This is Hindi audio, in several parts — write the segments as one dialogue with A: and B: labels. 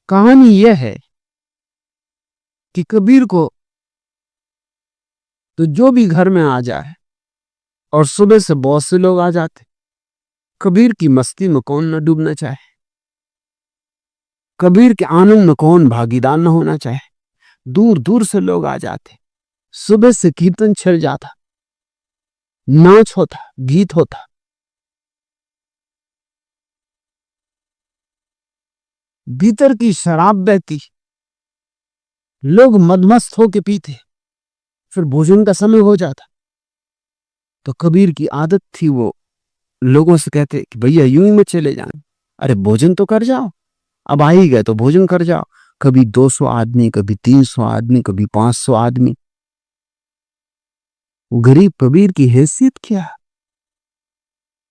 A: कहानी यह है कि कबीर को तो जो भी घर में आ जाए, और सुबह से बहुत से लोग आ जाते, कबीर की मस्ती में कौन न डूबना चाहे, कबीर के आनंद में कौन भागीदार न होना चाहे। दूर दूर से लोग आ जाते, सुबह से कीर्तन छिड़ जाता, नाच होता, गीत होता। भीतर की शराब बहती, लोग मदमस्त होके पीते, फिर भोजन का समय हो जाता। तो कबीर की आदत थी, वो लोगों से कहते कि भैया यूं ही मत चले जाएं, अरे भोजन तो कर जाओ, अब आ ही गए तो भोजन कर जाओ। कभी 200 आदमी, कभी 300 आदमी, कभी 500 आदमी। गरीब कबीर की हैसियत क्या,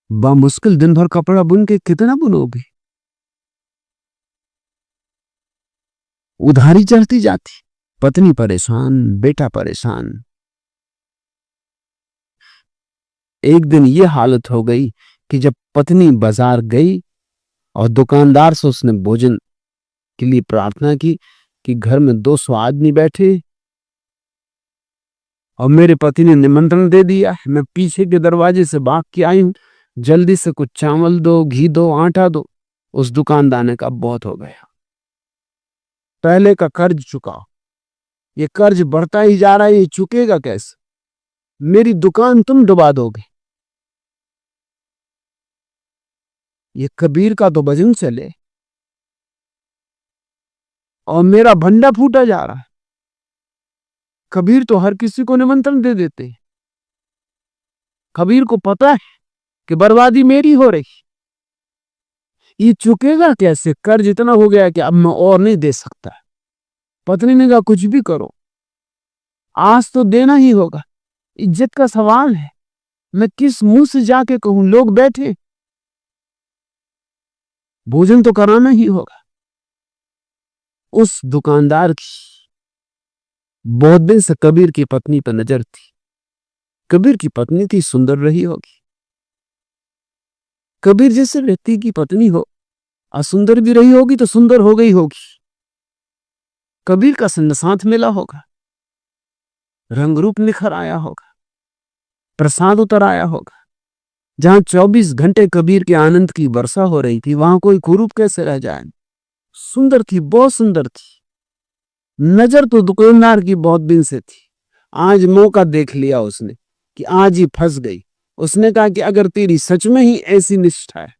A: बामुश्किल दिन भर कपड़ा बुन के कितना बुनोगे। उधारी चढ़ती जाती, पत्नी परेशान, बेटा परेशान। एक दिन ये हालत हो गई कि जब पत्नी बाजार गई और दुकानदार से उसने भोजन के लिए प्रार्थना की कि घर में 200 आदमी बैठे और मेरे पति ने निमंत्रण दे दिया, मैं पीछे के दरवाजे से भाग के आई हूं, जल्दी से कुछ चावल दो, घी दो, आटा दो। उस दुकानदार ने कहा बहुत हो गया, पहले का कर्ज चुकाओ, ये कर्ज बढ़ता ही जा रहा है, ये चुकेगा कैसे, मेरी दुकान तुम डुबा दोगे। ये कबीर का तो भजन चले और मेरा भंडा फूटा जा रहा है। कबीर तो हर किसी को निमंत्रण दे देते, कबीर को पता है कि बर्बादी मेरी हो रही, ये चुकेगा कैसे, कर्ज इतना हो गया कि अब मैं और नहीं दे सकता। पत्नी ने कहा कुछ भी करो, आज तो देना ही होगा, इज्जत का सवाल है, मैं किस मुंह से जाके कहूं, लोग बैठे, भोजन तो कराना ही होगा। उस दुकानदार की बहुत दिन से कबीर की पत्नी पर नजर थी। कबीर की पत्नी थी, सुंदर रही होगी। कबीर जैसे व्यक्ति की पत्नी हो, असुंदर भी रही होगी तो सुंदर हो गई होगी। कबीर का साथ मिला होगा, रंग रूप निखर आया होगा, प्रसाद उतर आया होगा। जहां 24 घंटे कबीर के आनंद की वर्षा हो रही थी, वहां कोई कुरूप कैसे रह जाए। सुंदर थी, बहुत सुंदर थी। नजर तो दुकानदार की बहुत दिन से थी, आज मौका देख लिया उसने कि आज ही फंस गई। उसने कहा कि अगर तेरी सच में ही ऐसी निष्ठा है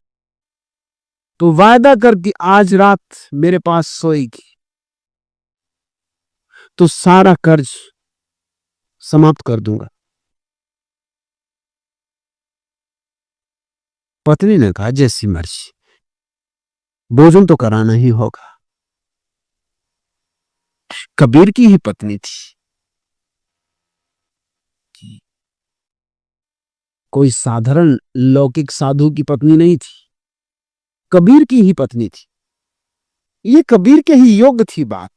A: तो वायदा कर कि आज रात मेरे पास सोएगी तो सारा कर्ज समाप्त कर दूंगा। पत्नी ने कहा जैसी मर्जी, भोजन तो कराना ही होगा। कबीर की ही पत्नी थी, कोई साधारण लौकिक साधु की पत्नी नहीं थी, कबीर की ही पत्नी थी। ये कबीर के ही योग्य थी बात।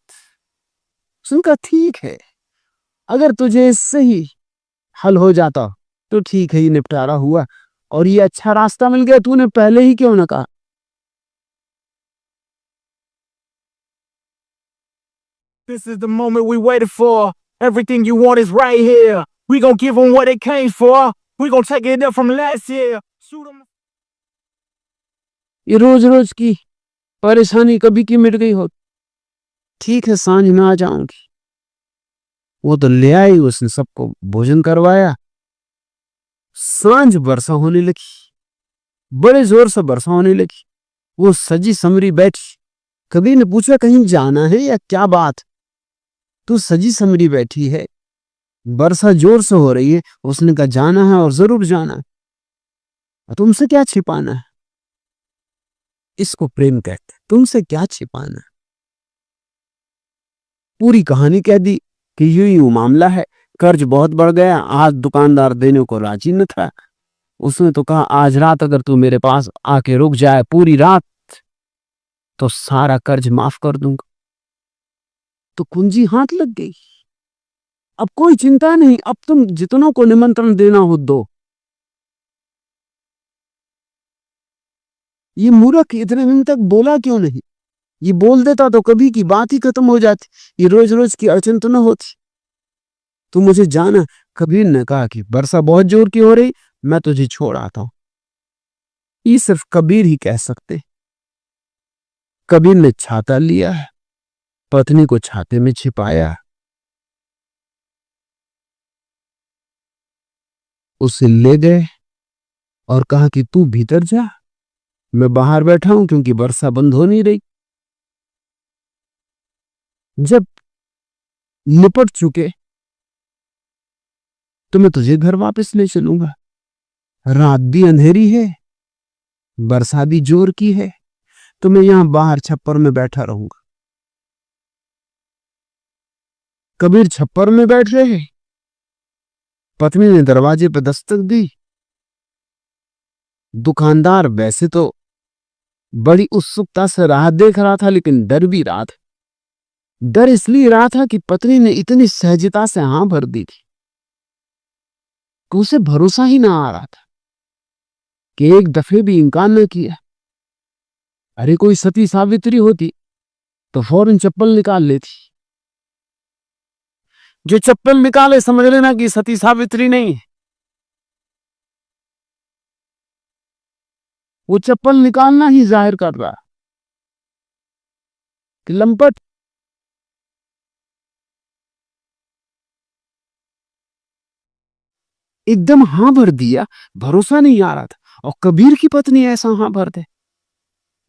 A: सुनकर ठीक है, अगर तुझे इससे ही हल हो जाता तो ठीक है, ये निपटारा हुआ और ये अच्छा रास्ता मिल गया, तूने पहले ही क्यों ना कहा।
B: This is the moment we waited for. Everything you want is right here. We gonna give them what they came for. We gonna take it up from last year. Shoot 'em.
A: ये रोज रोज की परेशानी कभी की मिट गई हो, ठीक है सांझ में आ जाऊंगी। वो तो ले आई, उसने सबको भोजन करवाया। सांझ वर्षा होने लगी, बड़े जोर से वर्षा होने लगी। वो सजी समरी बैठी। कबीर ने पूछा कहीं जाना है या क्या बात, तू सजी समरी बैठी है, वर्षा जोर से हो रही है। उसने कहा जाना है और जरूर जाना है, तुमसे क्या छिपाना है। इसको प्रेम कहते, तुमसे क्या छिपाना। पूरी कहानी कह दी कि यूं यूं मामला है, कर्ज बहुत बढ़ गया, आज दुकानदार देने को राजी न था। उसने तो कहा आज रात अगर तू मेरे पास आके रुक जाए पूरी रात तो सारा कर्ज माफ कर दूंगा। तो कुंजी हाथ लग गई। अब कोई चिंता नहीं, अब तुम जितनों को निमंत्रण देना हो दो। ये मूर्ख इतने दिन तक बोला क्यों नहीं, ये बोल देता तो कभी की बात ही खत्म हो जाती, ये रोज रोज की अड़चन तो न होती। तू मुझे जाना। कबीर ने कहा कि वर्षा बहुत जोर की हो रही, मैं तुझे छोड़ आता हूं। ये सिर्फ कबीर ही कह सकते। कबीर ने छाता लिया, पत्नी को छाते में छिपाया, उसे ले गए और कहा कि तू भीतर जा, मैं बाहर बैठा हूं क्योंकि वर्षा बंद हो नहीं रही। जब निपट चुके तो मैं तुझे घर वापस ले चलूंगा। रात भी अंधेरी है, बरसात भी जोर की है, तो मैं यहां बाहर छप्पर में बैठा रहूंगा। कबीर छप्पर में बैठ रहे, पत्नी ने दरवाजे पर दस्तक दी। दुकानदार वैसे तो बड़ी उत्सुकता से राह देख रहा था, लेकिन डर भी रहा था। डर इसलिए रहा था कि पत्नी ने इतनी सहजता से हां भर दी थी कि उसे भरोसा ही ना आ रहा था कि एक दफे भी इनकार न किया। अरे कोई सती सावित्री होती तो फौरन चप्पल निकाल लेती। जो चप्पल निकाले समझ लेना कि सती सावित्री नहीं है। वो चप्पल निकालना ही जाहिर कर रहा कि लंपट। एकदम हां भर दिया, भरोसा नहीं आ रहा था। और कबीर की पत्नी ऐसा हां भर दे,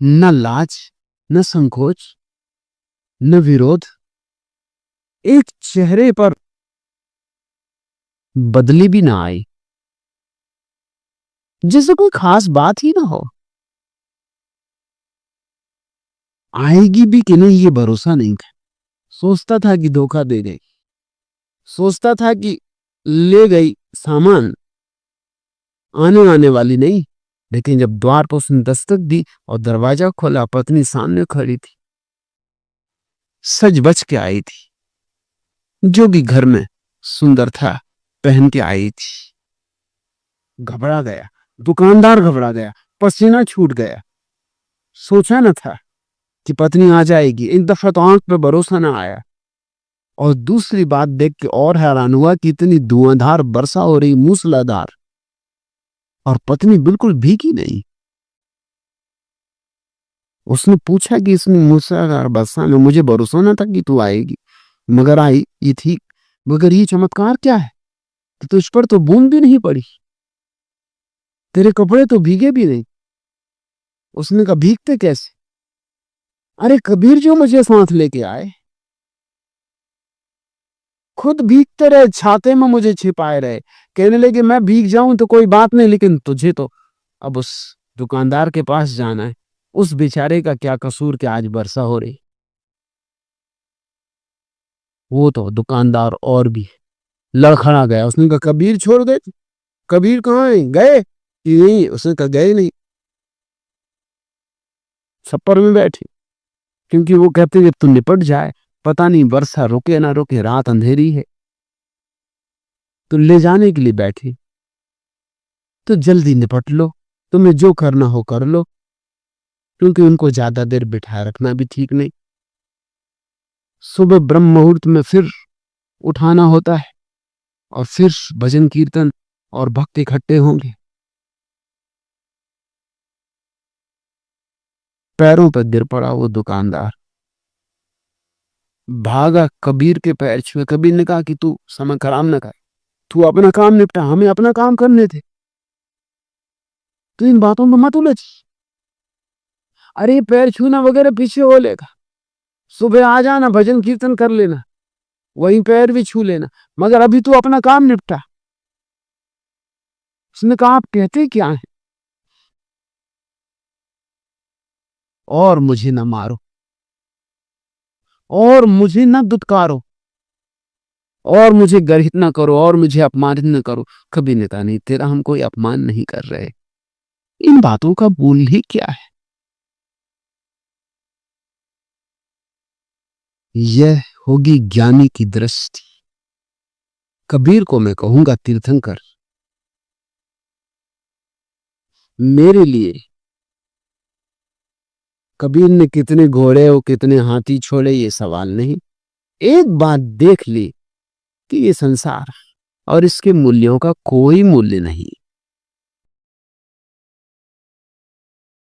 A: न लाज, न संकोच, न विरोध, एक चेहरे पर बदली भी ना आई, जैसे कोई खास बात ही ना हो। आएगी भी कि नहीं ये भरोसा नहीं था। सोचता था कि धोखा दे गई, सोचता था कि ले गई सामान, आने वाली नहीं। लेकिन जब द्वार पर उसने दस्तक दी और दरवाजा खोला, पत्नी सामने खड़ी थी, सज बच के आई थी, जो भी घर में सुंदर था पहन के आई थी। घबरा गया, दुकानदार घबरा गया, पसीना छूट गया। सोचा न था कि पत्नी आ जाएगी। एक दफा तो आंख पे भरोसा ना आया, और दूसरी बात देख के और हैरान हुआ कि इतनी धुआंधार वर्षा हो रही, मूसलाधार, और पत्नी बिल्कुल भीगी नहीं। उसने पूछा कि इसमें मूसलाधार वर्षा में मुझे भरोसा ना था कि तू आएगी, मगर आई, ये ठीक। मगर ये चमत्कार क्या है कि तुझ पर तो बूंद भी नहीं पड़ी, तेरे कपड़े तो भीगे भी नहीं। उसने कहा भीगते कैसे? अरे कबीर जो मुझे साथ लेके आए, खुद भीगते रहे, छाते में मुझे छिपाए रहे, कहने लगे मैं भीग जाऊं तो कोई बात नहीं, लेकिन तुझे तो अब उस दुकानदार के पास जाना है। उस बेचारे का क्या कसूर कि आज वर्षा हो रही। वो तो दुकानदार और भी लड़खड़ा गया। उसने कहा कबीर छोड़ गए? कबीर कहाँ है, गए कि नहीं? उसने कहा गए नहीं, छप्पर में बैठे। क्योंकि वो कहते जब तू निपट जाए, पता नहीं वर्षा रुके ना रुके, रात अंधेरी है, तो ले जाने के लिए बैठे, तो जल्दी निपट लो, तुम्हें जो करना हो कर लो, क्योंकि उनको ज्यादा देर बिठाए रखना भी ठीक नहीं। सुबह ब्रह्म मुहूर्त में फिर उठाना होता है, और फिर भजन कीर्तन और भक्त इकट्ठे होंगे। पैरों पर गिर पड़ा वो दुकानदार, भागा, कबीर के पैर छुए। कबीर ने कहा कि तू समय खराब न कर, तू अपना काम निपटा, हमें अपना काम करने थे, तू इन बातों में मत उलझ। अरे पैर छूना वगैरह पीछे हो लेगा, सुबह आ जाना, भजन कीर्तन कर लेना, वहीं पैर भी छू लेना, मगर अभी तू अपना काम निपटा। उसने कहा आप कहते क्या है? और मुझे न मारो, और मुझे न दुत्कारो, और मुझे गर्हित न करो, और मुझे अपमानित न करो। कभी ने कहा नहीं, तेरा हम कोई अपमान नहीं कर रहे, इन बातों का मूल ही क्या है? यह होगी ज्ञानी की दृष्टि। कबीर को मैं कहूंगा तीर्थंकर, मेरे लिए कबीर ने कितने घोड़े और कितने हाथी छोड़े ये सवाल नहीं, एक बात देख ली कि ये संसार और इसके मूल्यों का कोई मूल्य नहीं।